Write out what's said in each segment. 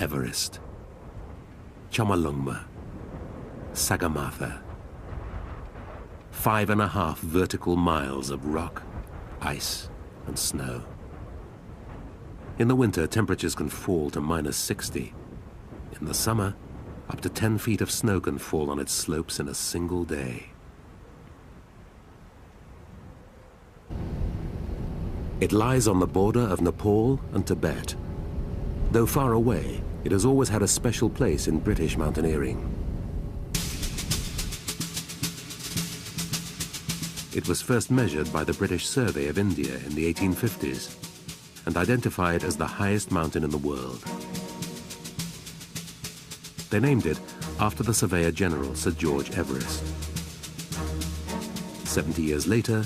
Everest, Chomolungma, Sagarmatha. 5.5 vertical miles of rock, ice, and snow. In the winter, temperatures can fall to -60. In the summer, up to 10 feet of snow can fall on its slopes in a single day. It lies on the border of Nepal and Tibet. Though far away, it has always had a special place in British mountaineering. It was first measured by the British Survey of India in the 1850s and identified as the highest mountain in the world. They named it after the Surveyor General, Sir George Everest. 70 years later,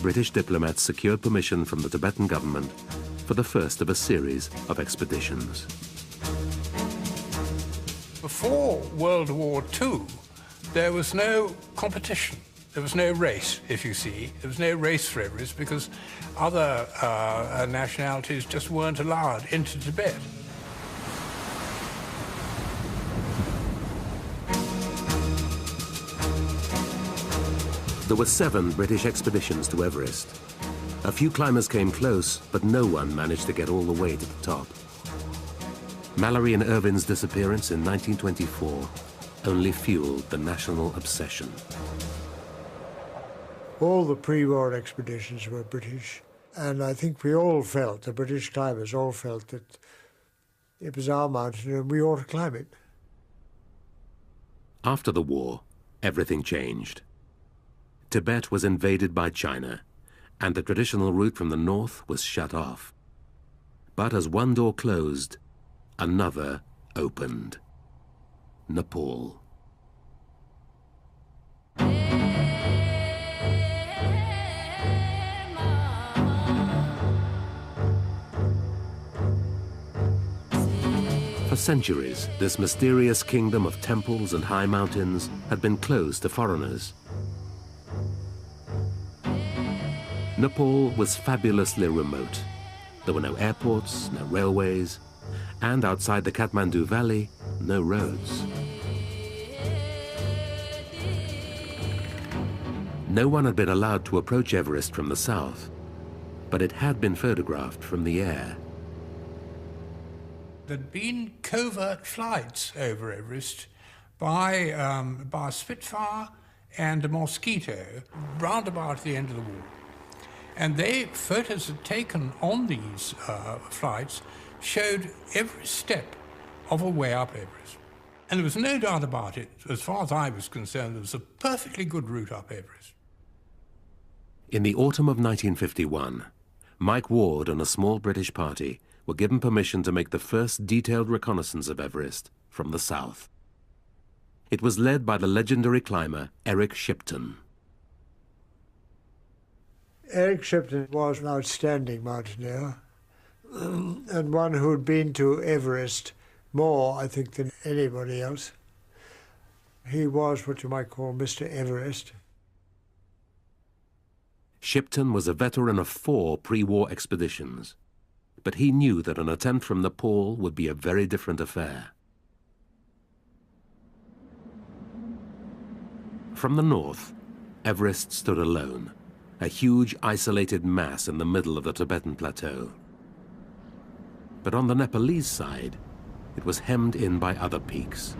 British diplomats secured permission from the Tibetan government for the first of a series of expeditions. Before World War II, there was no competition. There was no race, if you see. There was no race for Everest because other nationalities just weren't allowed into Tibet. There were 7 British expeditions to Everest. A few climbers came close, but no one managed to get all the way to the top. Mallory and Irvin's disappearance in 1924 only fueled the national obsession. All the pre-war expeditions were British, and I think we all felt, the British climbers all felt, that it was our mountain and we ought to climb it. After the war, everything changed. Tibet was invaded by China, and the traditional route from the north was shut off. But as one door closed, another opened. Nepal. For centuries, this mysterious kingdom of temples and high mountains had been closed to foreigners. Nepal was fabulously remote. There were no airports, no railways, and outside the Kathmandu Valley, no roads. No one had been allowed to approach Everest from the south, but it had been photographed from the air. There'd been covert flights over Everest by a Spitfire and a Mosquito round about the end of the war. And photos had taken on these flights showed every step of a way up Everest. And there was no doubt about it, as far as I was concerned, there was a perfectly good route up Everest. In the autumn of 1951, Mike Ward and a small British party were given permission to make the first detailed reconnaissance of Everest from the south. It was led by the legendary climber Eric Shipton. Eric Shipton was an outstanding mountaineer and one who had been to Everest more, I think, than anybody else. He was what you might call Mr. Everest. Shipton was a veteran of 4 pre-war expeditions, but he knew that an attempt from Nepal would be a very different affair. From the north, Everest stood alone, a huge isolated mass in the middle of the Tibetan plateau. But on the Nepalese side, it was hemmed in by other peaks.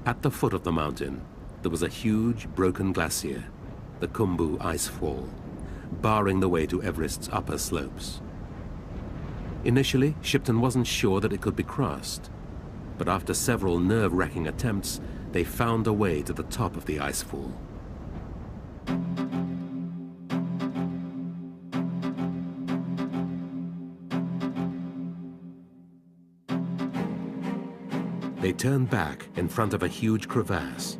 At the foot of the mountain, there was a huge broken glacier, the Khumbu Icefall, barring the way to Everest's upper slopes. Initially, Shipton wasn't sure that it could be crossed, but after several nerve-wracking attempts, they found a way to the top of the icefall. They turned back in front of a huge crevasse,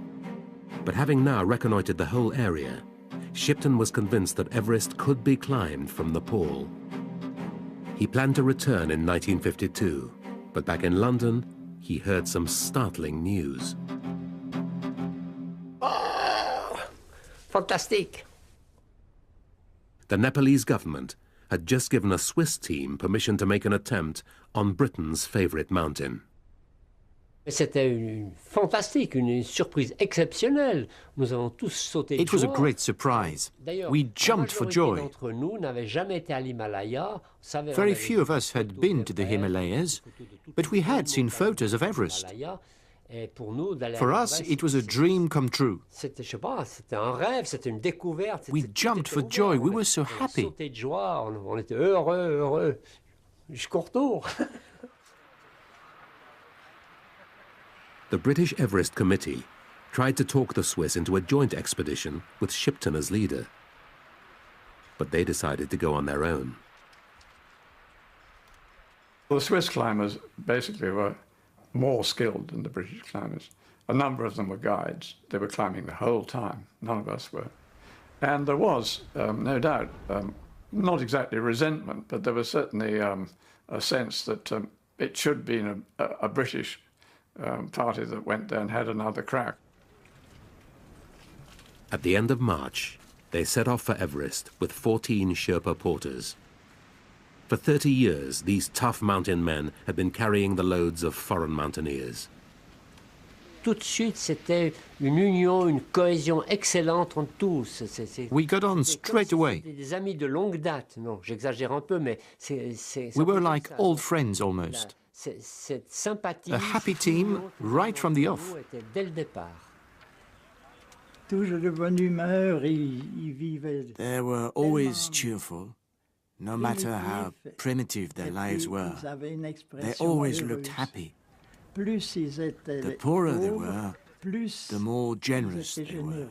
but having now reconnoitered the whole area, Shipton was convinced that Everest could be climbed from Nepal. He planned to return in 1952, but back in London, he heard some startling news. Oh, fantastic. The Nepalese government had just given a Swiss team permission to make an attempt on Britain's favorite mountain. C'était fantastique, une surprise exceptionnelle. Nous avons tous sauté de joie. It was a great surprise. We jumped for joy. D'entre nous n'avaient jamais été à l'Himalaya. Very few of us had been to the Himalayas, but we had seen photos of Everest. For us, it was a dream come true. C'était, je sais pas, c'était un rêve, c'était une découverte. We jumped for joy. We were so happy. On sautait de joie, on était heureux, jusqu'au retour. The British Everest Committee tried to talk the Swiss into a joint expedition with Shipton as leader, but they decided to go on their own. The Swiss climbers basically were more skilled than the British climbers. A number of them were guides. They were climbing the whole time. None of us were. And there was, no doubt, not exactly resentment, but there was certainly a sense that it should be a British party that went there and had another crack. At the end of March, they set off for Everest with 14 Sherpa porters. For 30 years, these tough mountain men had been carrying the loads of foreign mountaineers. Tout de suite, c'était une union, une cohésion excellente entre tous. We got on straight away. Des amis de longue date. Non, j'exagère un peu, mais we were like old friends almost. Cette sympathie, a happy team right from the off. Dès le départ. Toujours de bonne humeur, ils vivaient. They were always cheerful, no matter how primitive their lives were. They always looked happy. The poorer they were, the more generous they were.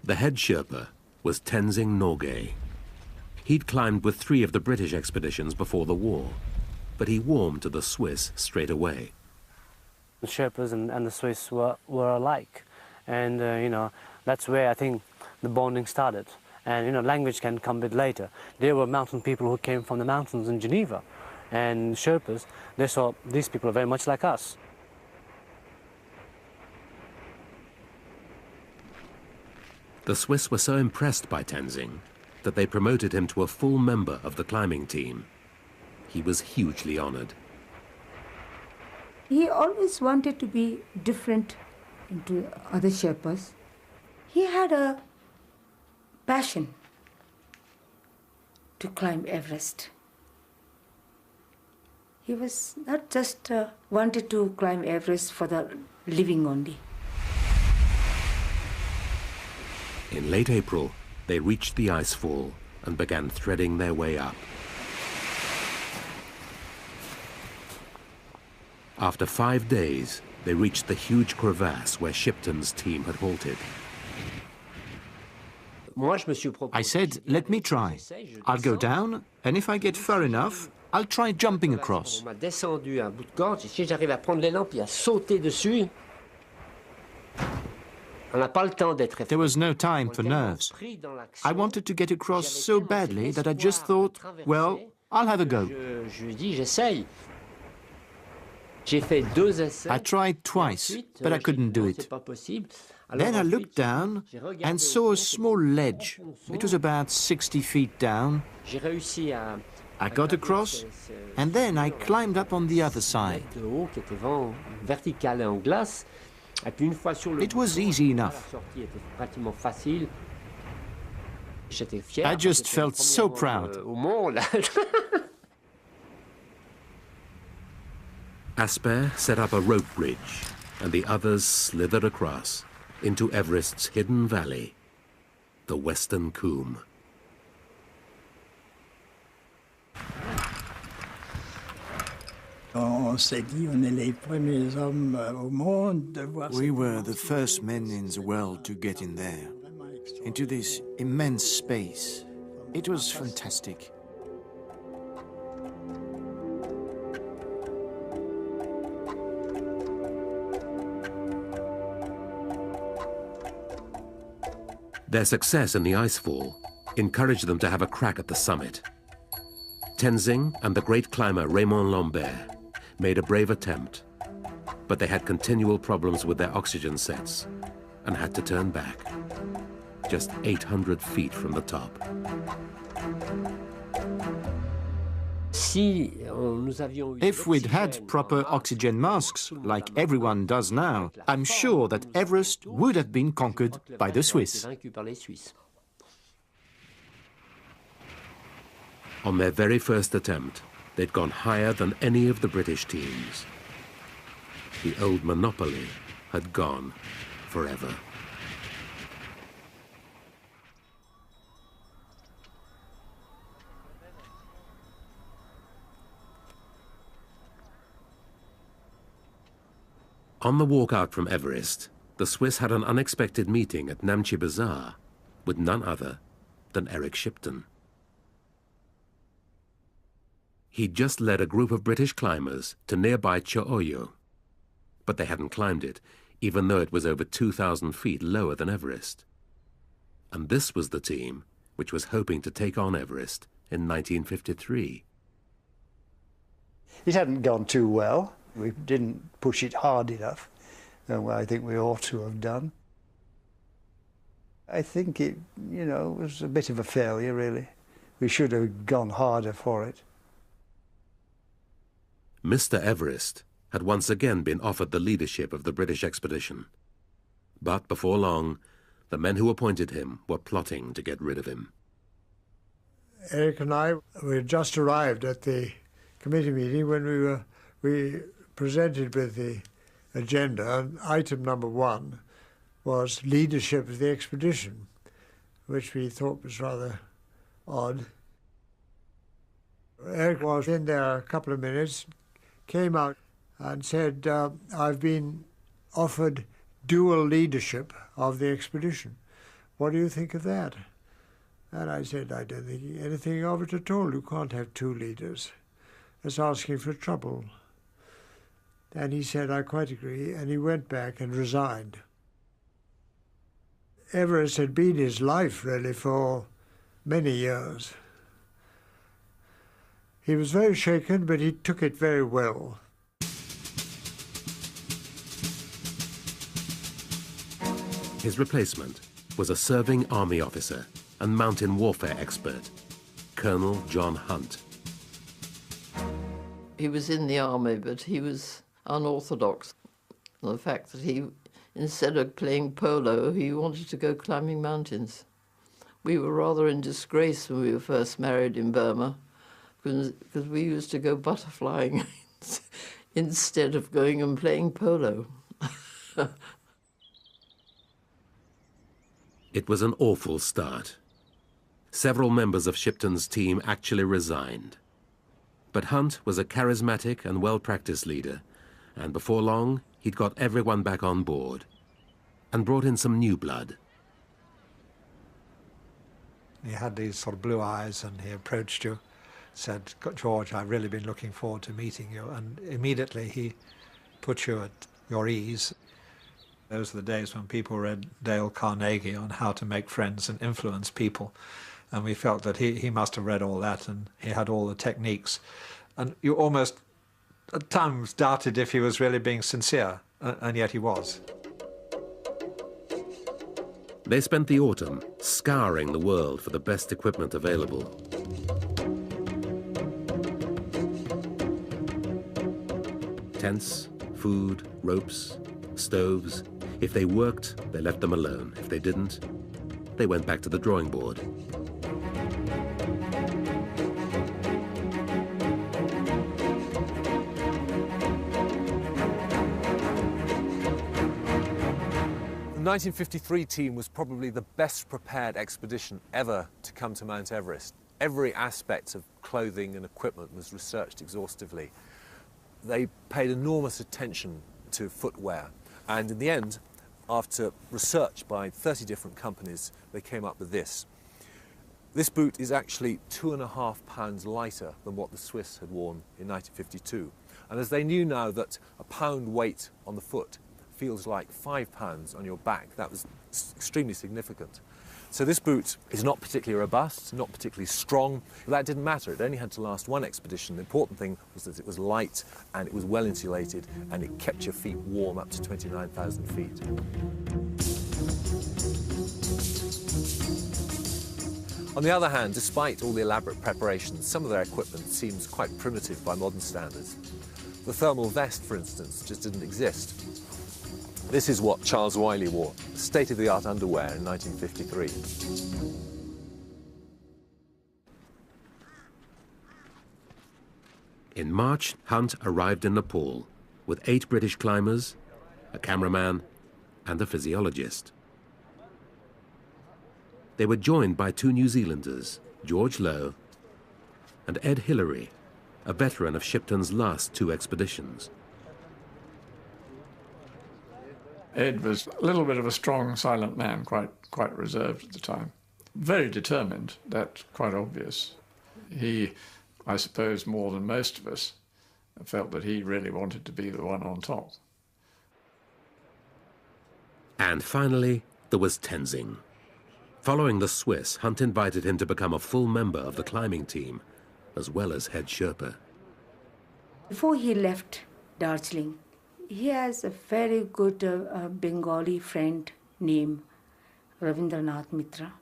The head Sherpa was Tenzing Norgay. He'd climbed with 3 of the British expeditions before the war, but he warmed to the Swiss straight away. The Sherpas and the Swiss were alike, and you know, that's where I think the bonding started. And you know, language can come a bit later. There were mountain people who came from the mountains in Geneva, and Sherpas, they saw these people are very much like us. The Swiss were so impressed by Tenzing that they promoted him to a full member of the climbing team. He was hugely honored. He always wanted to be different to other Sherpas. He had a passion to climb Everest. He was not just wanted to climb Everest for the living only. In late April, they reached the ice fall and began threading their way up. After 5 days, they reached the huge crevasse where Shipton's team had halted. I said, let me try. I'll go down, and if I get far enough, I'll try jumping across. On m'a descendu un bout de corde, si j'arrive à prendre l'élan puis à sauter dessus. There was no time for nerves. I wanted to get across so badly that I just thought, well, I'll have a go. I tried twice, but I couldn't do it. Then I looked down and saw a small ledge. It was about 60 feet down. I got across, and then I climbed up on the other side. It was easy enough. I just felt so proud. Asper set up a rope bridge, and the others slithered across into Everest's hidden valley, the Western Coombe. We were the first men in the world to get in there, into this immense space. It was fantastic. Their success in the icefall encouraged them to have a crack at the summit. Tenzing and the great climber Raymond Lambert made a brave attempt, but they had continual problems with their oxygen sets and had to turn back. just 800 feet from the top. If we'd had proper oxygen masks, like everyone does now, I'm sure that Everest would have been conquered by the Swiss. On their very first attempt, they'd gone higher than any of the British teams. The old monopoly had gone forever. On the walk out from Everest, the Swiss had an unexpected meeting at Namche Bazaar with none other than Eric Shipton. He'd just led a group of British climbers to nearby Cho-Oyo, but they hadn't climbed it, even though it was over 2,000 feet lower than Everest. And this was the team which was hoping to take on Everest in 1953. It hadn't gone too well. We didn't push it hard enough, I think we ought to have done. I think it, was a bit of a failure, really. We should have gone harder for it. Mr. Everest had once again been offered the leadership of the British expedition. But before long, the men who appointed him were plotting to get rid of him. Eric and I, we had just arrived at the committee meeting when we presented with the agenda, and item number 1 was leadership of the expedition, which we thought was rather odd. Eric was in there a couple of minutes, came out and said, I've been offered dual leadership of the expedition. What do you think of that? And I said, I don't think anything of it at all. You can't have 2 leaders. That's asking for trouble. And he said, I quite agree, and he went back and resigned. Everest had been his life, really, for many years. He was very shaken, but he took it very well. His replacement was a serving army officer and mountain warfare expert, Colonel John Hunt. He was in the army, but he was unorthodox. The fact that he, instead of playing polo, he wanted to go climbing mountains. We were rather in disgrace when we were first married in Burma, because we used to go butterflying instead of going and playing polo. It was an awful start. Several members of Shipton's team actually resigned. But Hunt was a charismatic and well-practiced leader, and before long, he'd got everyone back on board and brought in some new blood. He had these sort of blue eyes, and he approached you, said, George, I've really been looking forward to meeting you, and immediately he put you at your ease. Those are the days when people read Dale Carnegie on how to make friends and influence people, and we felt that he must have read all that, and he had all the techniques. And you almost at times doubted if he was really being sincere, and yet he was. They spent the autumn scouring the world for the best equipment available. Tents, food, ropes, stoves. If they worked, they left them alone. If they didn't, they went back to the drawing board. The 1953 team was probably the best prepared expedition ever to come to Mount Everest. Every aspect of clothing and equipment was researched exhaustively. They paid enormous attention to footwear, and in the end, after research by 30 different companies, they came up with this. This boot is actually 2.5 pounds lighter than what the Swiss had worn in 1952. And as they knew now that a pound weight on the foot feels like 5 pounds on your back, that was extremely significant. So this boot is not particularly robust, not particularly strong, but that didn't matter. It only had to last one expedition. The important thing was that it was light and it was well insulated and it kept your feet warm up to 29,000 feet. On the other hand, despite all the elaborate preparations, some of their equipment seems quite primitive by modern standards. The thermal vest, for instance, just didn't exist. This is what Charles Wiley wore, state-of-the-art underwear in 1953. In March, Hunt arrived in Nepal with 8 British climbers, a cameraman, and a physiologist. They were joined by 2 New Zealanders, George Lowe and Ed Hillary, a veteran of Shipton's last 2 expeditions. Ed was a little bit of a strong, silent man, quite reserved at the time. Very determined, that's quite obvious. He, I suppose more than most of us, felt that he really wanted to be the one on top. And finally, there was Tenzing. Following the Swiss, Hunt invited him to become a full member of the climbing team, as well as head Sherpa. Before he left Darjeeling, he has a very good Bengali friend named Ravindranath Mitra.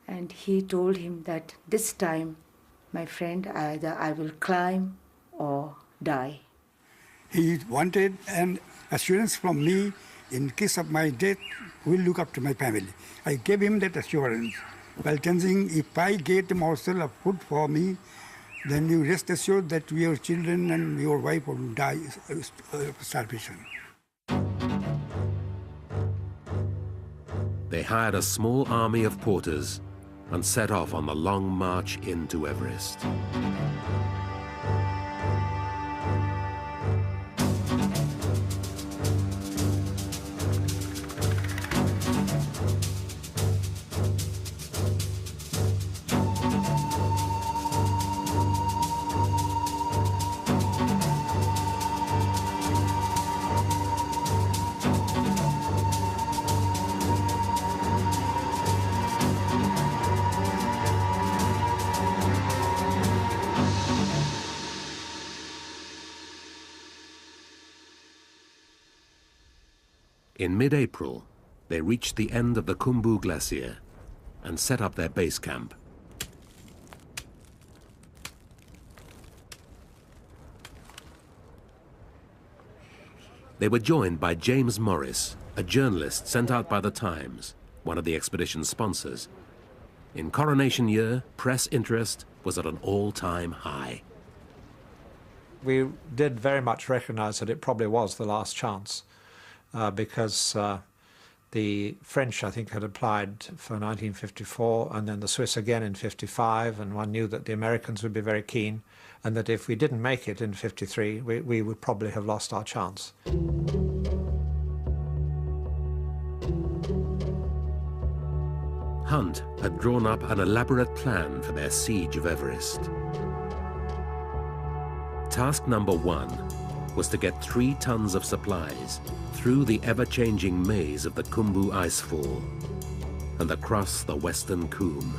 And he told him that this time, my friend, either I will climb or die. He wanted an assurance from me, in case of my death, will look after my family. I gave him that assurance. While Tenzing, if I get a morsel of food for me, then you rest assured that your children and your wife will die of starvation. They hired a small army of porters and set off on the long march into Everest. In mid-April, they reached the end of the Khumbu Glacier and set up their base camp. They were joined by James Morris, a journalist sent out by the Times, one of the expedition's sponsors. In coronation year, press interest was at an all-time high. We did very much recognize that it probably was the last chance. Because the French, I think, had applied for 1954, and then the Swiss again in 55, and one knew that the Americans would be very keen, and that if we didn't make it in 53, we would probably have lost our chance. Hunt had drawn up an elaborate plan for their siege of Everest. Task number 1 was to get 3 tons of supplies through the ever-changing maze of the Khumbu icefall and across the western Coombe.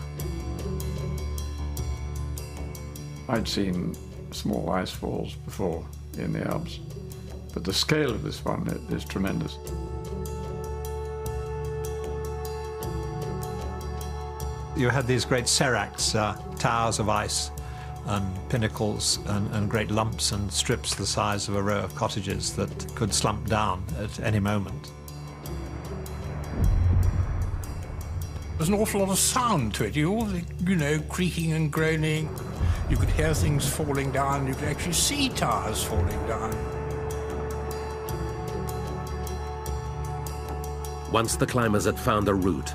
I'd seen small icefalls before in the Alps, but the scale of this one is tremendous. You had these great seracs, towers of ice, and pinnacles and great lumps and strips the size of a row of cottages that could slump down at any moment. There's an awful lot of sound to it. You know, creaking and groaning. You could hear things falling down. You could actually see towers falling down. Once the climbers had found a route,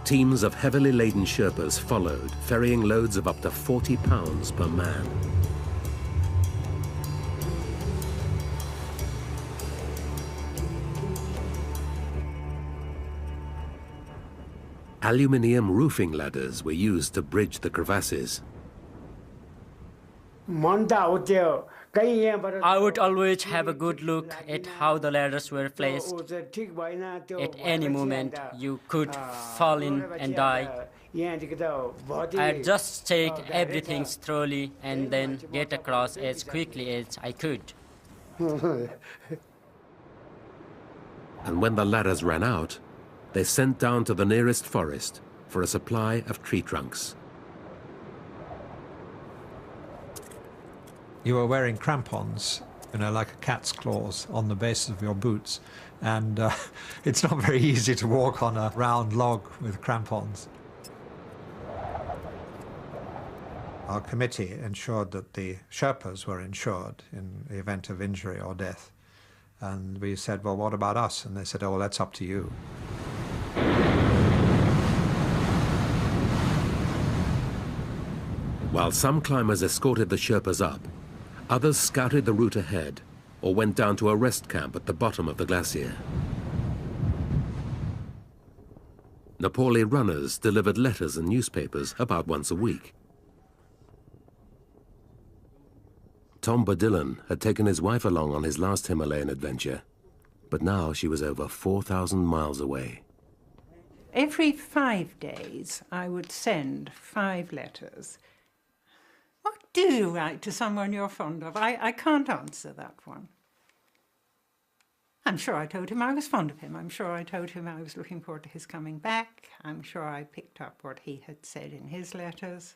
teams of heavily laden Sherpas followed, ferrying loads of up to 40 pounds per man. Aluminium roofing ladders were used to bridge the crevasses. I would always have a good look at how the ladders were placed. At any moment, you could fall in and die. I'd just take everything slowly and then get across as quickly as I could. And when the ladders ran out, they sent down to the nearest forest for a supply of tree trunks. You were wearing crampons, you know, like a cat's claws on the base of your boots, and it's not very easy to walk on a round log with crampons. Our committee ensured that the Sherpas were insured in the event of injury or death. And we said, well, what about us? And they said, oh, well, that's up to you. While some climbers escorted the Sherpas up, others scouted the route ahead or went down to a rest camp at the bottom of the glacier. Nepali runners delivered letters and newspapers about once a week. Tom Bodillan had taken his wife along on his last Himalayan adventure, but now she was over 4,000 miles away. Every 5 days, I would send 5 letters. What do you write to someone you're fond of? I can't answer that one. I'm sure I told him I was fond of him. I'm sure I told him I was looking forward to his coming back. I'm sure I picked up what he had said in his letters.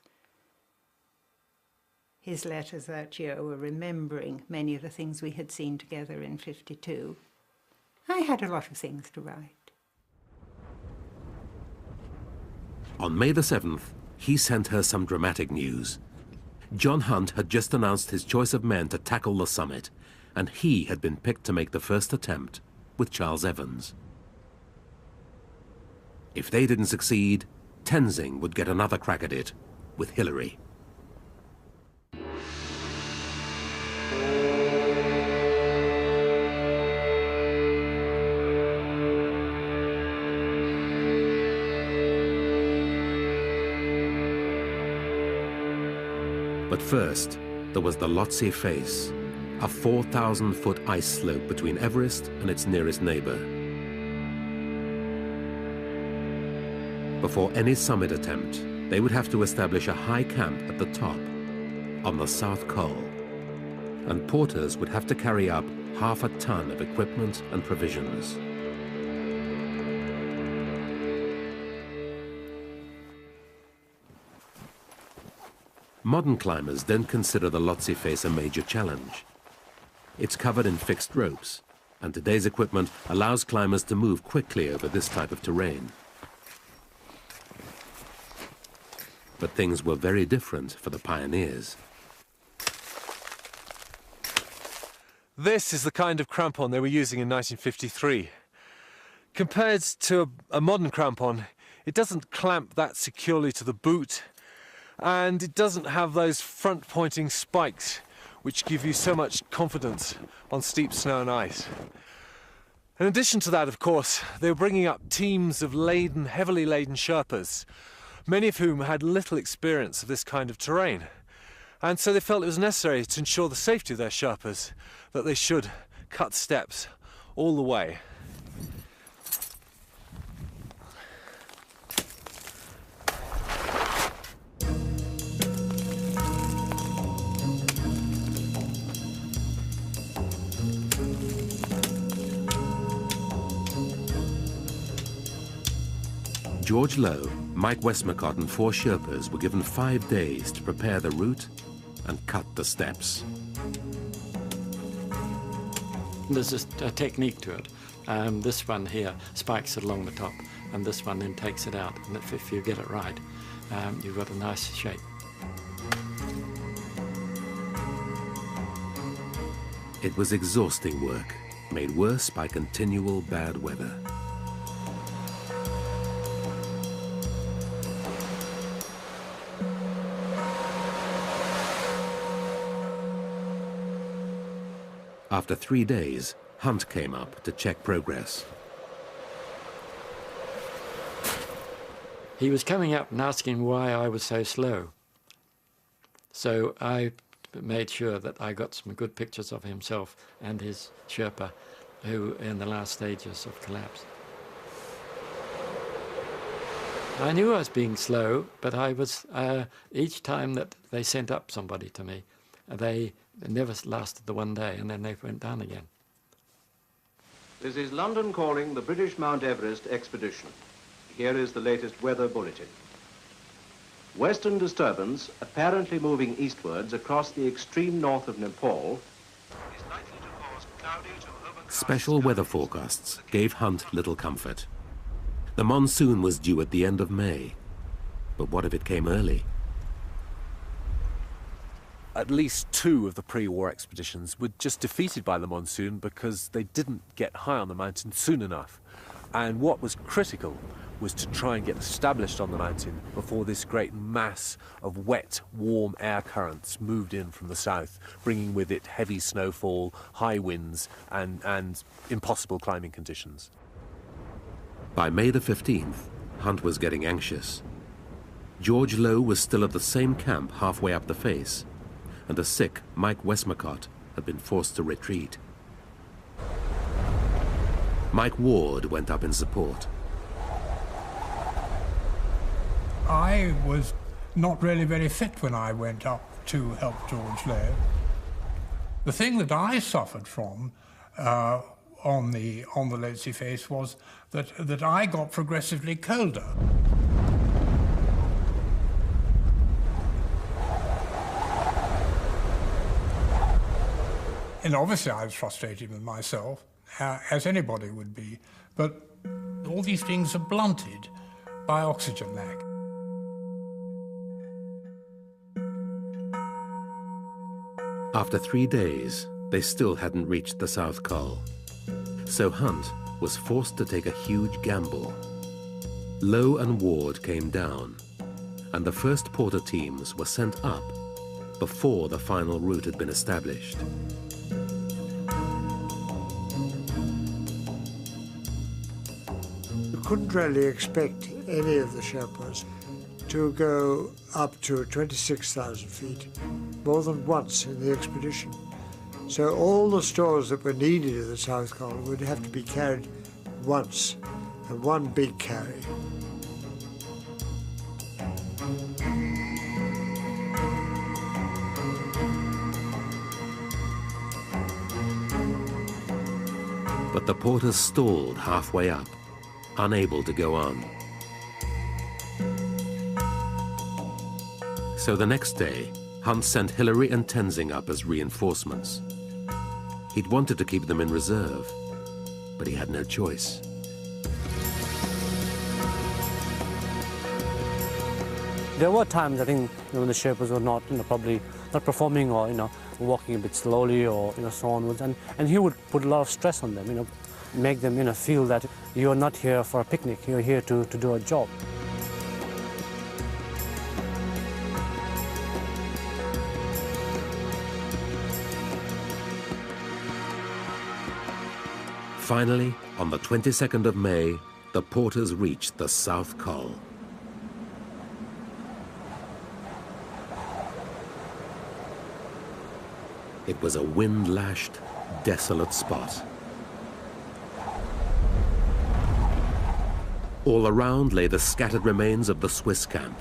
His letters that year were remembering many of the things we had seen together in '52. I had a lot of things to write. On May the 7th, he sent her some dramatic news. John Hunt had just announced his choice of men to tackle the summit, and he had been picked to make the first attempt with Charles Evans. If they didn't succeed, Tenzing would get another crack at it with Hillary. But first, there was the Lhotse face, a 4,000-foot ice slope between Everest and its nearest neighbor. Before any summit attempt, they would have to establish a high camp at the top, on the South Col, and porters would have to carry up half a ton of equipment and provisions. Modern climbers don't consider the Lhotse face a major challenge. It's covered in fixed ropes, and today's equipment allows climbers to move quickly over this type of terrain. But things were very different for the pioneers. This is the kind of crampon they were using in 1953. Compared to a modern crampon, it doesn't clamp that securely to the boot, and it doesn't have those front-pointing spikes which give you so much confidence on steep snow and ice. In addition to that, of course, they were bringing up teams of heavily laden Sherpas, many of whom had little experience of this kind of terrain. And so they felt it was necessary to ensure the safety of their Sherpas that they should cut steps all the way. George Lowe, Mike Westmacott and 4 Sherpas were given 5 days to prepare the route and cut the steps. There's a technique to it. This one here spikes it along the top, and this one then takes it out. And if you get it right, you've got a nice shape. It was exhausting work, made worse by continual bad weather. After 3 days, Hunt came up to check progress. He was coming up and asking why I was so slow. So I made sure that I got some good pictures of himself and his Sherpa, who were in the last stages of collapse. I knew I was being slow, but I was, each time that they sent up somebody to me, they never lasted the 1 day, and then they went down again. This is London calling the British Mount Everest expedition. here is the latest weather bulletin. Western disturbance, apparently moving eastwards across the extreme north of Nepal, is likely to cause cloudy to overcast. Special weather forecasts gave Hunt little comfort. The monsoon was due at the end of May, but what if it came early? At least 2 of the pre-war expeditions were just defeated by the monsoon because they didn't get high on the mountain soon enough. And what was critical was to try and get established on the mountain before this great mass of wet, warm air currents moved in from the south, bringing with it heavy snowfall, high winds, and impossible climbing conditions. By May the 15th, Hunt was getting anxious. George Low was still at the same camp halfway up the face, and the sick Mike Westmacott had been forced to retreat. Mike Ward went up in support. I was not really very fit when I went up to help George Low. The thing that I suffered from on the Lhotse face was that I got progressively colder. And obviously I was frustrated with myself, as anybody would be, but all these things are blunted by oxygen lack. After 3 days, they still hadn't reached the South Col. So Hunt was forced to take a huge gamble. Low and Ward came down, and the first porter teams were sent up before the final route had been established. You couldn't really expect any of the Sherpas to go up to 26,000 feet more than once in the expedition. So all the stores that were needed in the South Col would have to be carried once, and one big carry. But the porters stalled halfway up, unable to go on. So the next day, Hunt sent Hillary and Tenzing up as reinforcements. He'd wanted to keep them in reserve, but he had no choice. There were times, I think, when the Sherpas were not, probably not performing or, walking a bit slowly or, so onwards. And he would put a lot of stress on them, make them, feel that you're not here for a picnic, you're here to do a job. Finally, on the 22nd of May, the porters reached the South Col. It was a wind-lashed, desolate spot. All around lay the scattered remains of the Swiss camp.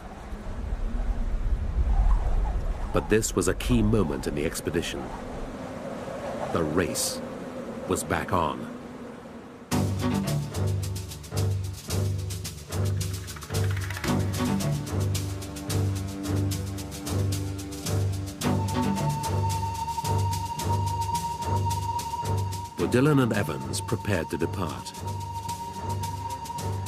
But this was a key moment in the expedition. The race was back on. Dillon and Evans prepared to depart.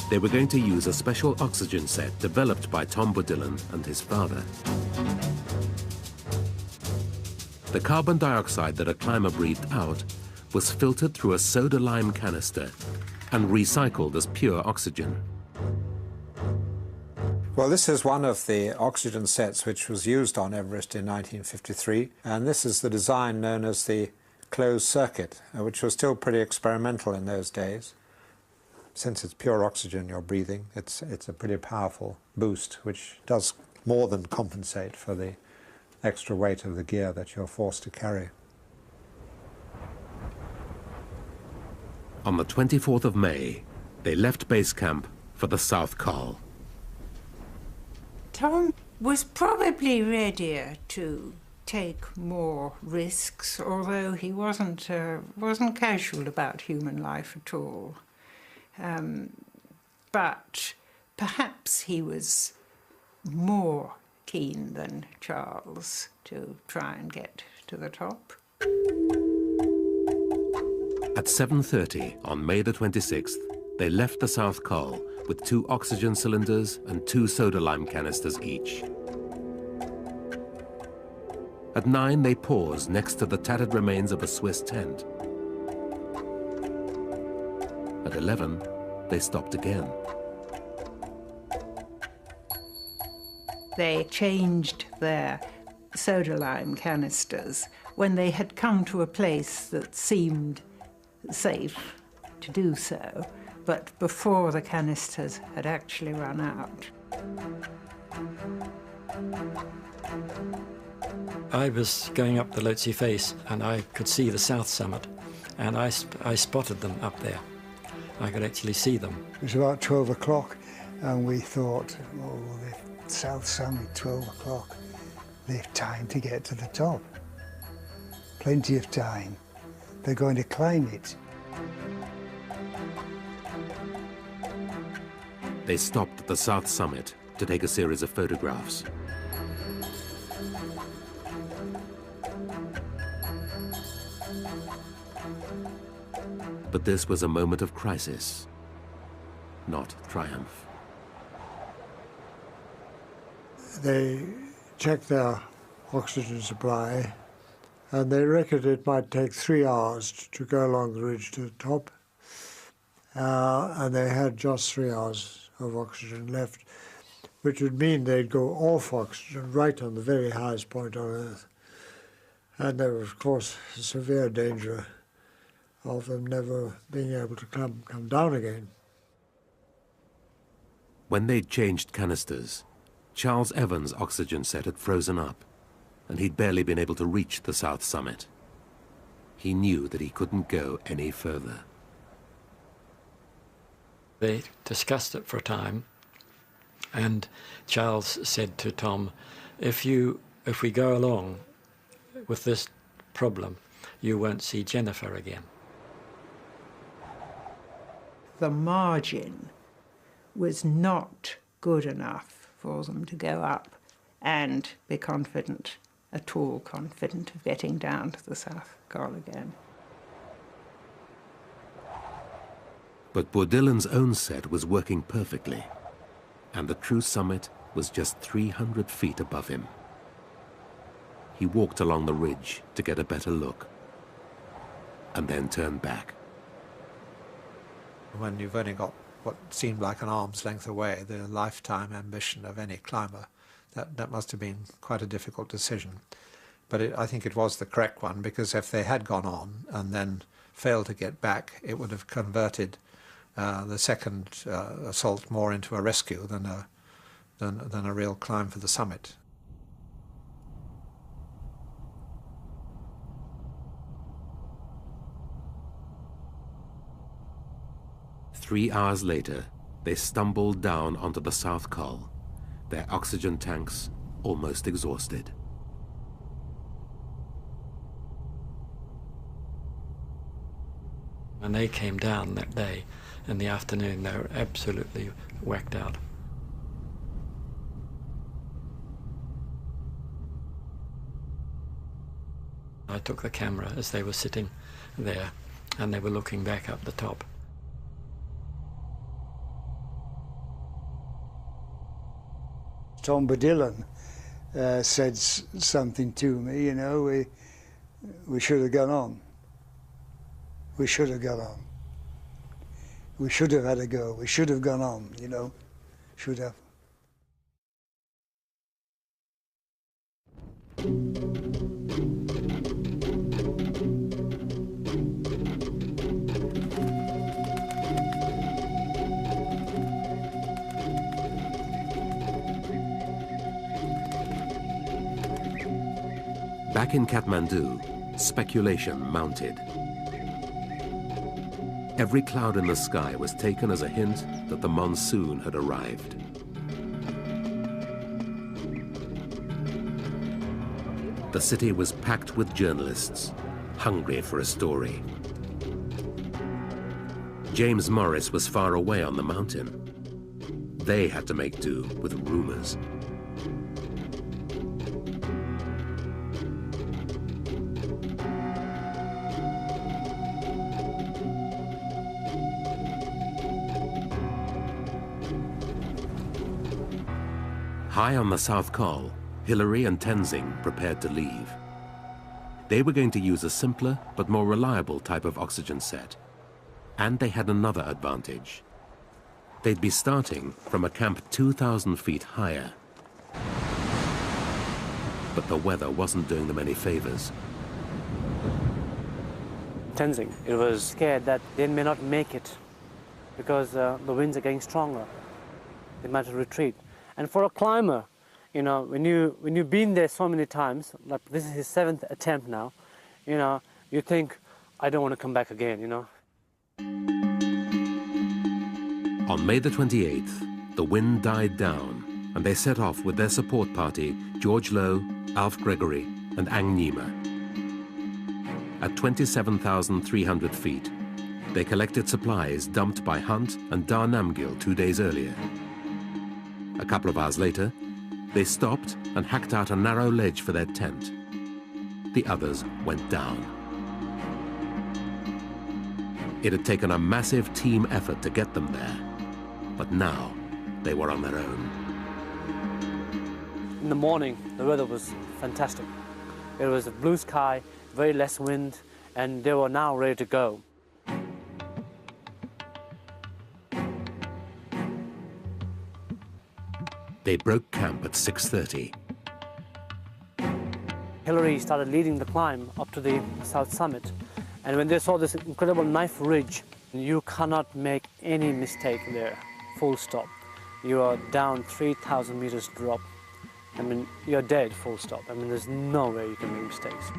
They were going to use a special oxygen set developed by Tom Bodillon and his father. The carbon dioxide that a climber breathed out was filtered through a soda lime canister and recycled as pure oxygen. Well, this is one of the oxygen sets which was used on Everest in 1953, and this is the design known as the closed circuit, which was still pretty experimental in those days. Since it's pure oxygen you're breathing, it's a pretty powerful boost, which does more than compensate for the extra weight of the gear that you're forced to carry. On the 24th of May, they left base camp for the South Col. Tom was probably readier to take more risks, although he wasn't casual about human life at all. But Perhaps he was more keen than Charles to try and get to the top. At 7:30 on May the 26th, they left the South Col with 2 oxygen cylinders and 2 soda lime canisters each. At 9, they paused next to the tattered remains of a Swiss tent. At 11, they stopped again. They changed their soda lime canisters when they had come to a place that seemed safe to do so, but before the canisters had actually run out. I was going up the Lhotse face and I could see the south summit, and I spotted them up there. I could actually see them. It was about 12 o'clock and we thought, oh, the south summit, 12 o'clock, they've time to get to the top. Plenty of time. They're going to climb it. They stopped at the south summit to take a series of photographs. But this was a moment of crisis, not triumph. They checked their oxygen supply, and they reckoned it might take 3 hours to go along the ridge to the top. And they had just 3 hours of oxygen left, which would mean they'd go off oxygen right on the very highest point on Earth. And there was, of course, a severe danger of them never being able to come down again. When they'd changed canisters, Charles Evans' oxygen set had frozen up, and he'd barely been able to reach the south summit. He knew that he couldn't go any further. They discussed it for a time, and Charles said to Tom, if we go along with this problem, you won't see Jennifer again. The margin was not good enough for them to go up and be confident, at all confident of getting down to the South Col again. But Bourdillin's own set was working perfectly, and the true summit was just 300 feet above him. He walked along the ridge to get a better look, and then turned back. When you've only got what seemed like an arm's length away, the lifetime ambition of any climber, that must have been quite a difficult decision. But I think it was the correct one, because if they had gone on and then failed to get back, it would have converted the second assault more into a rescue than a real climb for the summit. Three hours later, they stumbled down onto the South Col, their oxygen tanks almost exhausted. When they came down that day in the afternoon, they were absolutely whacked out. I took the camera as they were sitting there and they were looking back up the top. Tom Bourdillin said something to me, you know, we should have gone on. We should have gone on. We should have had a go. We should have gone on, you know, should have. Back in Kathmandu, speculation mounted. Every cloud in the sky was taken as a hint that the monsoon had arrived. The city was packed with journalists, hungry for a story. James Morris was far away on the mountain. they had to make do with rumors. High on the South Col, Hillary and Tenzing prepared to leave. They were going to use a simpler but more reliable type of oxygen set. And they had another advantage. They'd be starting from a camp 2,000 feet higher. But the weather wasn't doing them any favors. Tenzing, it was scared that they may not make it because the winds are getting stronger. They might retreat. And for a climber, you know, when you've been there so many times, like this is his 7th attempt now, you know, you think, I don't want to come back again, you know. On May the 28th, the wind died down, and they set off with their support party, George Lowe, Alf Gregory, and Ang Nima. At 27,300 feet, they collected supplies dumped by Hunt and Dar Namgil 2 days earlier. A couple of hours later, they stopped and hacked out a narrow ledge for their tent. The others went down. It had taken a massive team effort to get them there, but now they were on their own. In the morning, the weather was fantastic. It was a blue sky, very less wind, and they were now ready to go. They broke camp at 6:30. Hillary started leading the climb up to the south summit. And when they saw this incredible knife ridge, you cannot make any mistake there, full stop. You are down 3,000 meters drop. I mean, you're dead, full stop. I mean, there's no way you can make mistakes.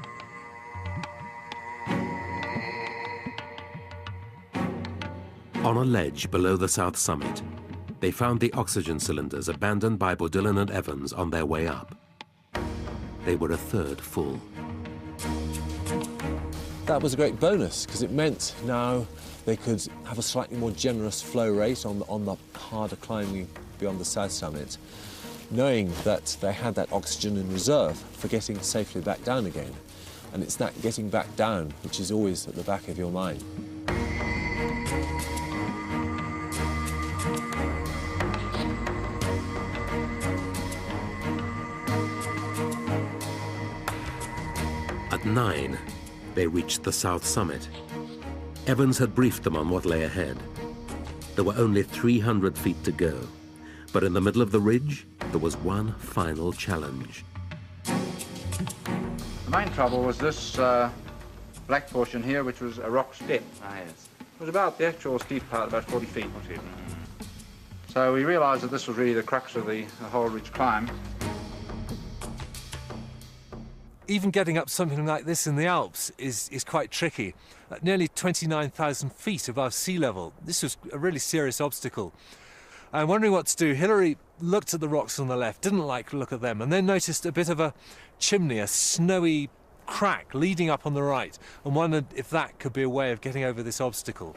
On a ledge below the south summit, they found the oxygen cylinders abandoned by Bodillan and Evans on their way up. They were a third full. That was a great bonus, because it meant now they could have a slightly more generous flow rate on the harder climbing beyond the south summit, knowing that they had that oxygen in reserve for getting safely back down again. And it's that getting back down which is always at the back of your mind. At 9, they reached the south summit. Evans had briefed them on what lay ahead. There were only 300 feet to go, but in the middle of the ridge, there was one final challenge. The main trouble was this black portion here, which was a rock step. Ah, yes. It was about the actual steep part, about 40 feet. So we realized that this was really the crux of the whole ridge climb. Even getting up something like this in the Alps is quite tricky. At nearly 29,000 feet above sea level, this was a really serious obstacle. And wondering what to do, Hillary looked at the rocks on the left, didn't like the look of them, and then noticed a bit of a chimney, a snowy crack leading up on the right, and wondered if that could be a way of getting over this obstacle.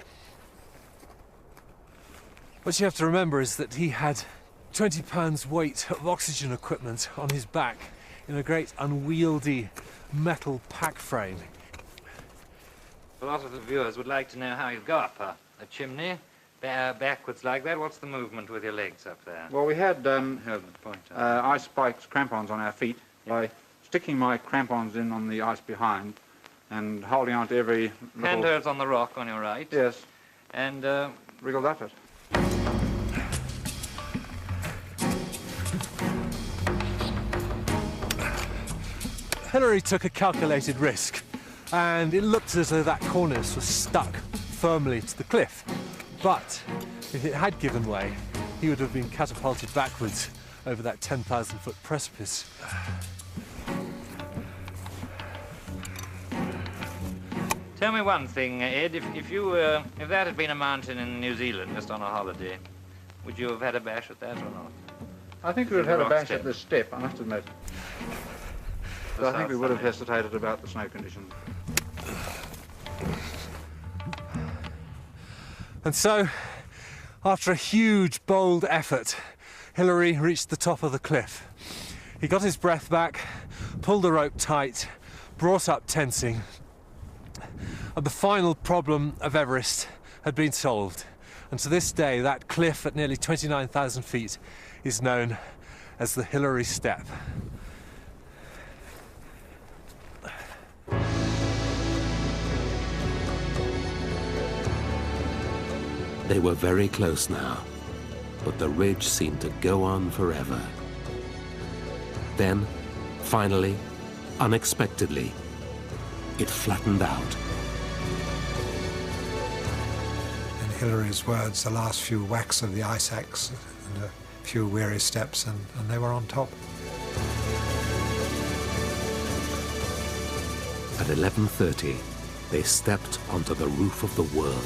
What you have to remember is that he had 20 pounds weight of oxygen equipment on his back in a great unwieldy metal pack frame. A lot of the viewers would like to know how you go up a chimney backwards like that. What's the movement with your legs up there? Well, we had ice spikes, crampons on our feet. By sticking my crampons in on the ice behind and holding on to every little... Handholds on the rock on your right. Yes. And wriggled up it. Hillary took a calculated risk, and it looked as though that cornice was stuck firmly to the cliff. But if it had given way, he would have been catapulted backwards over that 10,000-foot precipice. Tell me one thing, Ed. If that had been a mountain in New Zealand just on a holiday, would you have had a bash at that or not? I think we would have had a bash at this step, I must admit. But I think we would have hesitated about the snow conditions. And so, After a huge, bold effort, Hillary reached the top of the cliff. He got his breath back, pulled the rope tight, brought up tensing, and the final problem of Everest had been solved. And to this day, that cliff at nearly 29,000 feet is known as the Hillary Step. They were very close now, but the ridge seemed to go on forever. Then, finally, unexpectedly, it flattened out. In Hillary's words, the last few whacks of the ice axe and a few weary steps, and they were on top. At 11:30, they stepped onto the roof of the world.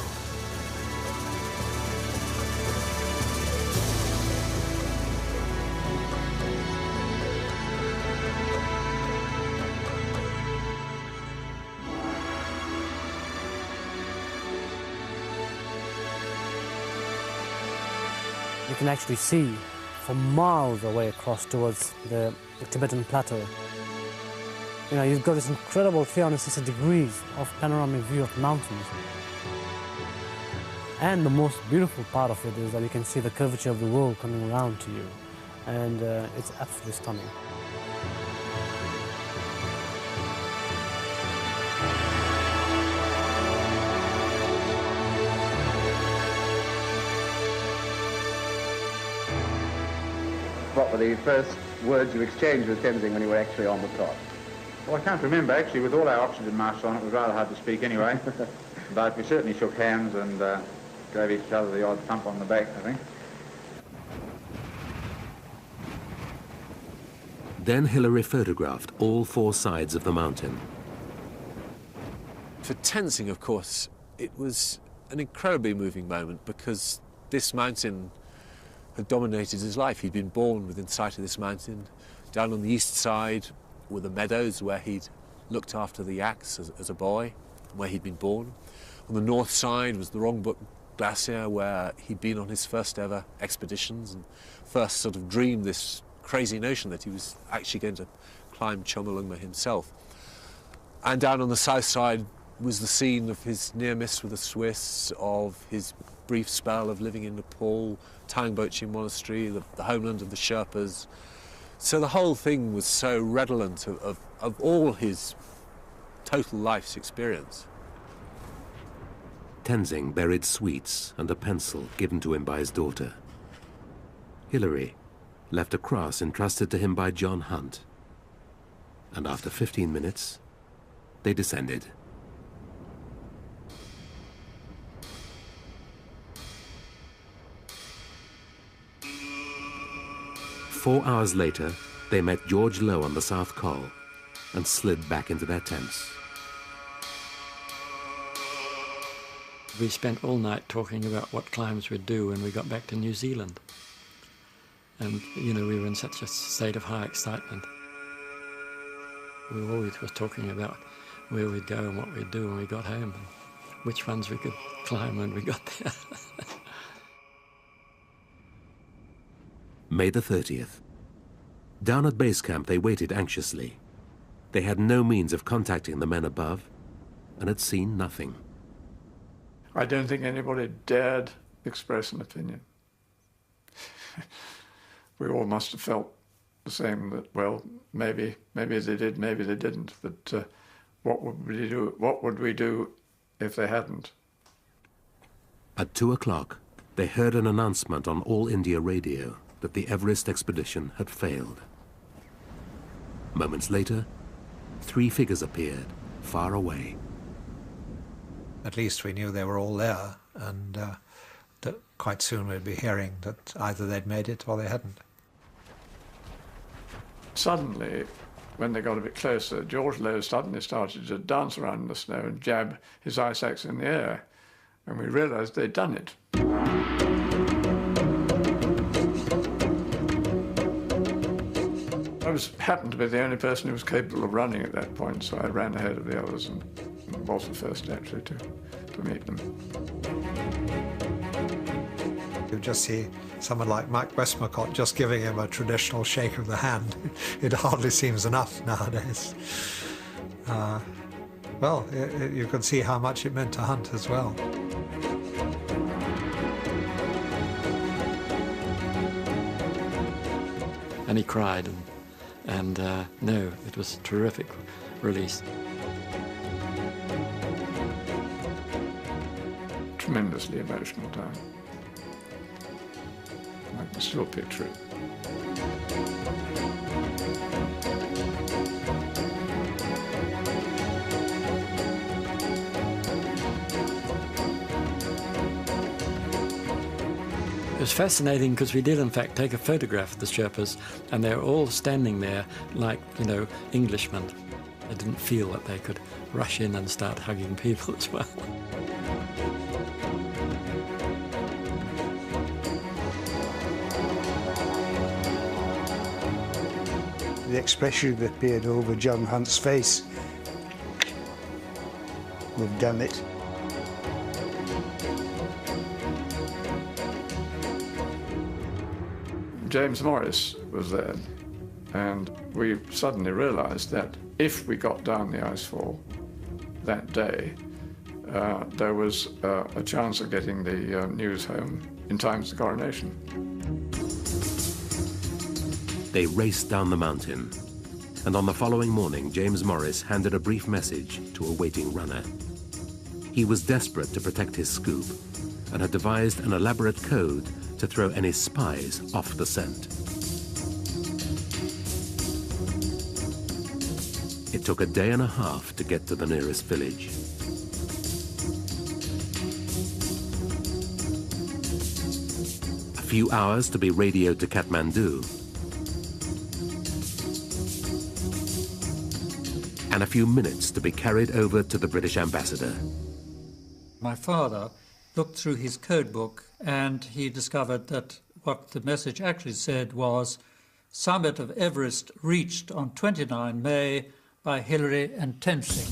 You can actually see for miles away across towards the Tibetan plateau. You know, you've got this incredible 360 degrees of panoramic view of mountains. And the most beautiful part of it is that you can see the curvature of the world coming around to you. And it's absolutely stunning. What were the first words you exchanged with Tenzing when you were actually on the top? Well, I can't remember, actually. With all our oxygen masks on, it was rather hard to speak anyway. But we certainly shook hands and gave each other the odd thump on the back, I think. Then Hillary photographed all four sides of the mountain. For Tenzing, of course, it was an incredibly moving moment because this mountain had dominated his life. He'd been born within sight of this mountain. Down on the east side were the meadows where he'd looked after the yaks as a boy, where he'd been born. On the north side was the Rongbuk Glacier, where he'd been on his first ever expeditions and first sort of dreamed this crazy notion that he was actually going to climb Chomolungma himself. And down on the south side was the scene of his near miss with the Swiss, of his brief spell of living in Nepal, Tangboche Monastery, the homeland of the Sherpas. So the whole thing was so redolent of all his total life's experience. Tenzing buried sweets and a pencil given to him by his daughter. Hillary left a cross entrusted to him by John Hunt. And after 15 minutes, they descended. Four hours later, they met George Low on the South Col and slid back into their tents. We spent all night talking about what climbs we'd do when we got back to New Zealand. And, you know, we were in such a state of high excitement. We always were talking about where we'd go and what we'd do when we got home, and which ones we could climb when we got there. May the 30th. Down at base camp, they waited anxiously. They had no means of contacting the men above and had seen nothing. I don't think anybody dared express an opinion. We all must have felt the same, that, well, maybe they did, maybe they didn't, but what would we do if they hadn't? At 2 o'clock, they heard an announcement on All India radio that the Everest expedition had failed. Moments later, 3 figures appeared, far away. At least we knew they were all there, and that quite soon we'd be hearing that either they'd made it or they hadn't. Suddenly, when they got a bit closer, George Low suddenly started to dance around in the snow and jab his ice axe in the air, and we realized they'd done it. I happened to be the only person who was capable of running at that point, so I ran ahead of the others and was the first actually to meet them. You just see someone like Mike Westmacott just giving him a traditional shake of the hand. It hardly seems enough nowadays. Well, you can see how much it meant to Hunt as well. And he cried, and no, it was a terrific release. Tremendously emotional time. I can still picture it. It was fascinating because we did in fact take a photograph of the Sherpas, and they were all standing there like, you know, Englishmen. I didn't feel that they could rush in and start hugging people as well. The expression that appeared over John Hunt's face. We've done it. James Morris was there, and we suddenly realized that if we got down the icefall that day, there was a chance of getting the news home in time for the coronation. They raced down the mountain, and on the following morning, James Morris handed a brief message to a waiting runner. He was desperate to protect his scoop and had devised an elaborate code to throw any spies off the scent. It took a day and a half to get to the nearest village. A few hours to be radioed to Kathmandu, and a few minutes to be carried over to the British ambassador. My father looked through his code book and he discovered that what the message actually said was, summit of Everest reached on 29 May by Hillary and Tenzing.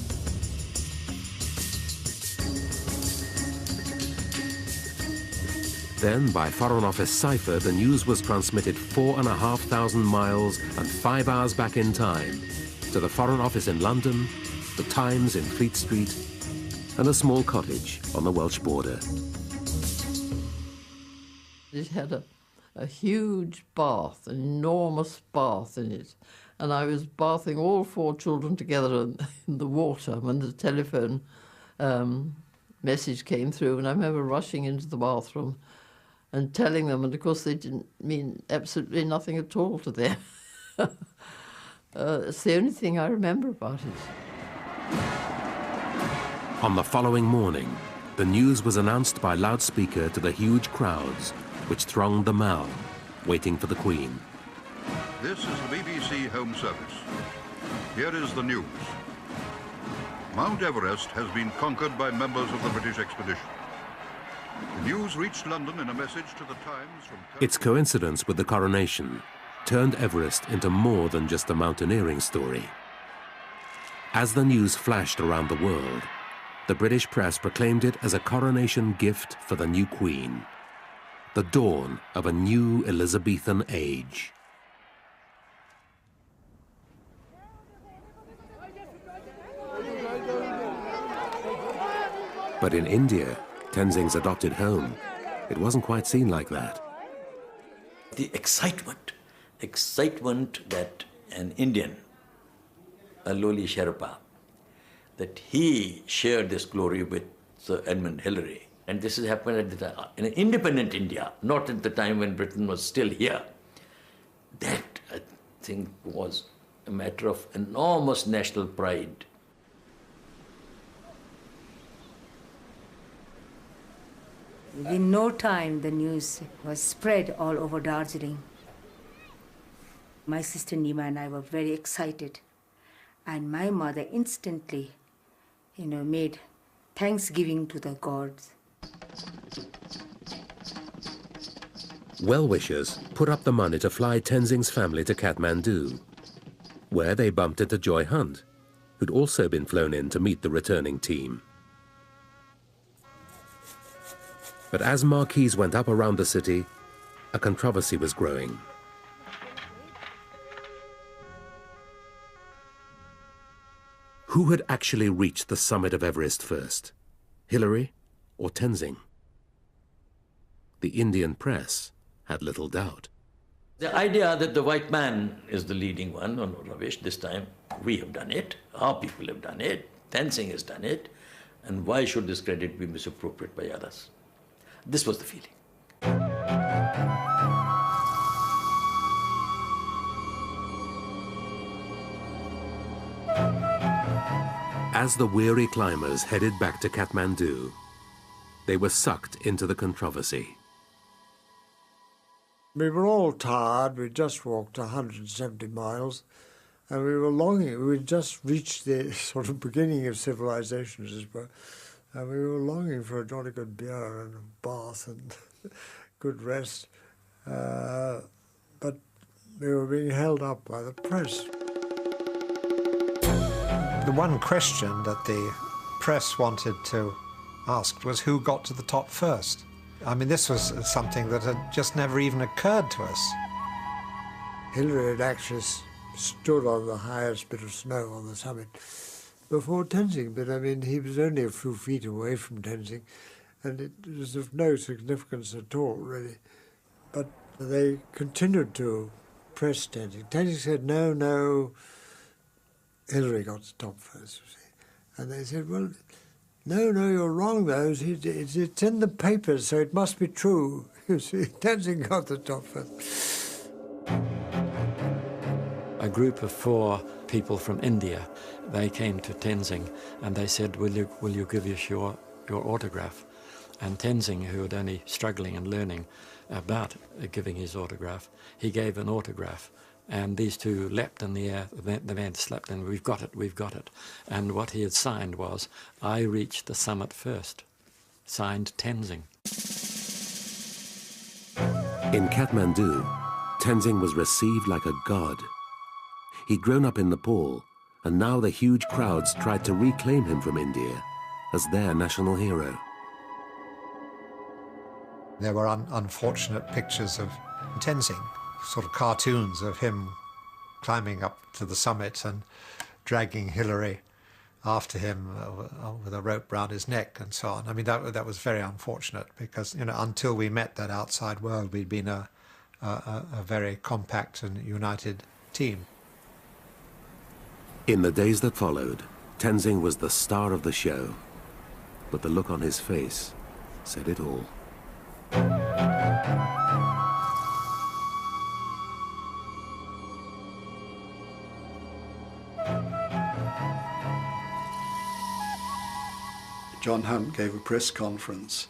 Then, by Foreign Office cipher, the news was transmitted 4,500 miles and 5 hours back in time to the Foreign Office in London, the Times in Fleet Street, and a small cottage on the Welsh border. It had a huge bath, an enormous bath in it, and I was bathing all 4 children together in the water when the telephone message came through, and I remember rushing into the bathroom and telling them, and of course they didn't mean absolutely nothing at all to them. It's the only thing I remember about it. On the following morning, the news was announced by loudspeaker to the huge crowds which thronged the Mall, waiting for the Queen. This is the BBC Home Service. Here is the news. Mount Everest has been conquered by members of the British expedition. The news reached London in a message to the Times from... Its coincidence with the coronation turned Everest into more than just a mountaineering story. As the news flashed around the world, the British press proclaimed it as a coronation gift for the new Queen, the dawn of a new Elizabethan age. But in India, Tenzing's adopted home, it wasn't quite seen like that. The excitement that an Indian, a lowly Sherpa, that he shared this glory with Sir Edmund Hillary. And this has happened in an independent India, not at the time when Britain was still here. That, I think, was a matter of enormous national pride. In no time, the news was spread all over Darjeeling. My sister Nima and I were very excited. And my mother instantly, made thanksgiving to the gods. Well-wishers put up the money to fly Tenzing's family to Kathmandu, where they bumped into Joy Hunt, who'd also been flown in to meet the returning team. But as marquees went up around the city, a controversy was growing. Who had actually reached the summit of Everest first, Hillary or Tenzing? The Indian press had little doubt. The idea that the white man is the leading one, no, rubbish, this time we have done it, our people have done it, Tenzing has done it, and why should this credit be misappropriated by others? This was the feeling. As the weary climbers headed back to Kathmandu, they were sucked into the controversy. We were all tired. We'd just walked 170 miles, and we were longing. We'd just reached the sort of beginning of civilization, as it were, and we were longing for a jolly good beer and a bath and good rest. But we were being held up by the press. The one question that the press wanted to ask was who got to the top first. I mean, this was something that had just never even occurred to us. Hillary had actually stood on the highest bit of snow on the summit before Tenzing, but I mean, he was only a few feet away from Tenzing, and it was of no significance at all, really. But they continued to press Tenzing. Tenzing said, no, no, Hillary got to top first, you see. And they said, well, no, you're wrong, though. It's in the papers, so it must be true. You see, Tenzing got the top first. A group of 4 people from India, they came to Tenzing and they said, will you give us your autograph? And Tenzing, who had only struggling and learning about giving his autograph, he gave an autograph. And these 2 leapt in the air, the man slept, and we've got it. And what he had signed was, I reached the summit first. Signed Tenzing. In Kathmandu, Tenzing was received like a god. He'd grown up in Nepal, and now the huge crowds tried to reclaim him from India as their national hero. There were unfortunate pictures of Tenzing, sort of cartoons of him climbing up to the summit and dragging Hillary after him with a rope round his neck and so on. I mean, that was very unfortunate because, you know, until we met that outside world, we'd been a very compact and united team. In the days that followed, Tenzing was the star of the show, but the look on his face said it all. John Hunt gave a press conference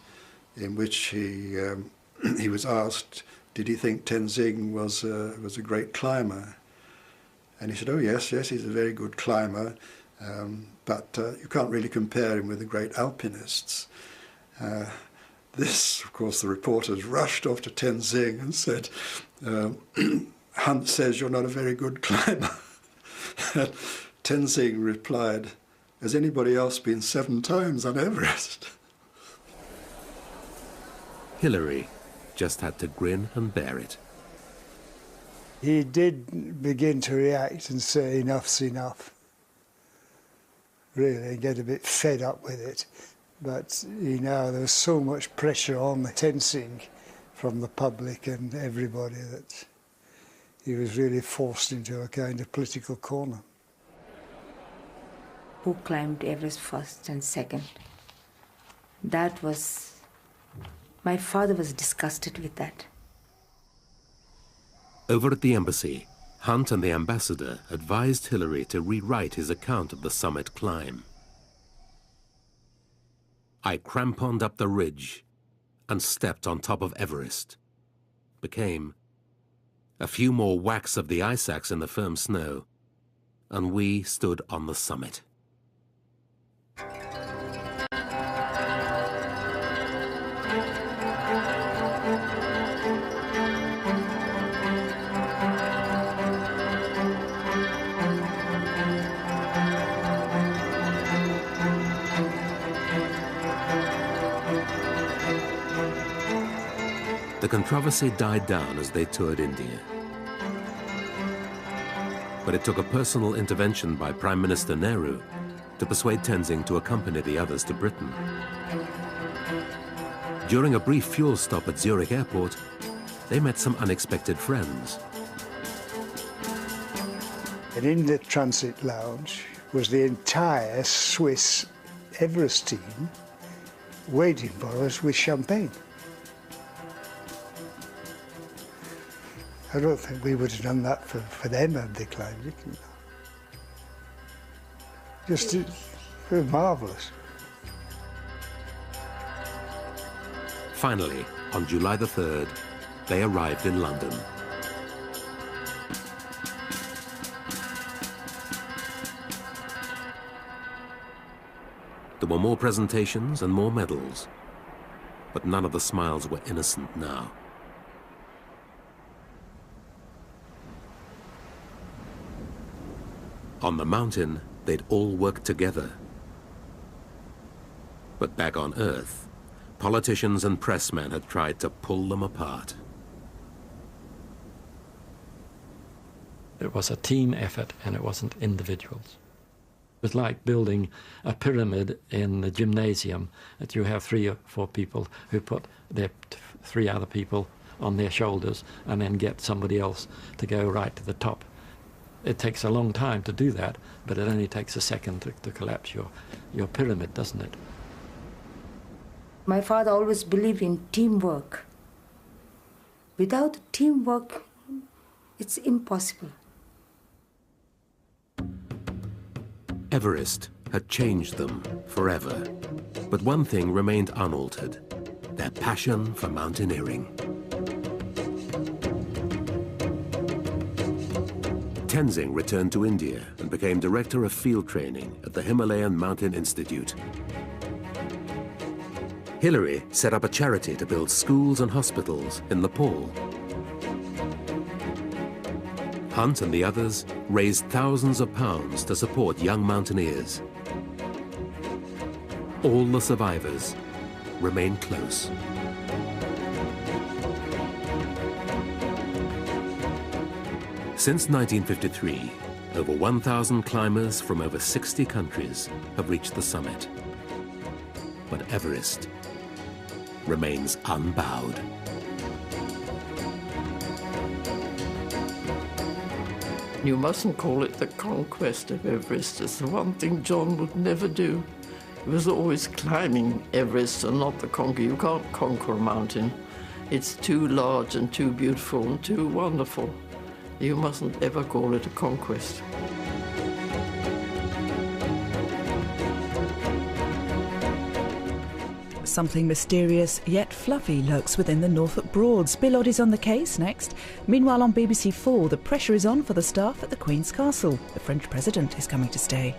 in which he was asked, did he think Tenzing was a great climber? And he said, oh yes, he's a very good climber, but you can't really compare him with the great alpinists. This, of course, the reporters rushed off to Tenzing and said, Hunt says you're not a very good climber. Tenzing replied, has anybody else been 7 times on Everest? Hillary just had to grin and bear it. He did begin to react and say enough's enough, really, and get a bit fed up with it. But, you know, there was so much pressure on Tenzing from the public and everybody that he was really forced into a kind of political corner. Who climbed Everest first and second? That was... My father was disgusted with that. Over at the embassy, Hunt and the ambassador advised Hillary to rewrite his account of the summit climb. I cramponed up the ridge and stepped on top of Everest became a few more whacks of the ice axe in the firm snow, and we stood on the summit. The controversy died down as they toured India. But it took a personal intervention by Prime Minister Nehru to persuade Tenzing to accompany the others to Britain. During a brief fuel stop at Zurich airport, they met some unexpected friends. And in the transit lounge was the entire Swiss Everest team waiting for us with champagne. I don't think we would have done that for them had they climbed it. Just, it was marvellous. Finally, on July the 3rd, they arrived in London. There were more presentations and more medals, but none of the smiles were innocent now. On the mountain, they'd all worked together. But back on Earth, politicians and pressmen had tried to pull them apart. It was a team effort, and it wasn't individuals. It was like building a pyramid in the gymnasium, that you have 3 or 4 people who put their 3 other people on their shoulders and then get somebody else to go right to the top. It takes a long time to do that, but it only takes a second to collapse your pyramid, doesn't it? My father always believed in teamwork. Without teamwork, it's impossible. Everest had changed them forever, but one thing remained unaltered: their passion for mountaineering. Tenzing returned to India and became director of field training at the Himalayan Mountain Institute. Hillary set up a charity to build schools and hospitals in Nepal. Hunt and the others raised thousands of pounds to support young mountaineers. All the survivors remain close. Since 1953, over 1,000 climbers from over 60 countries have reached the summit. But Everest remains unbowed. You mustn't call it the conquest of Everest. It's the one thing John would never do. He was always climbing Everest and not the conquer. You can't conquer a mountain. It's too large and too beautiful and too wonderful. You mustn't ever call it a conquest. Something mysterious yet fluffy lurks within the Norfolk Broads. Bill Oddie's on the case next. Meanwhile on BBC4, the pressure is on for the staff at the Queen's Castle. The French president is coming to stay.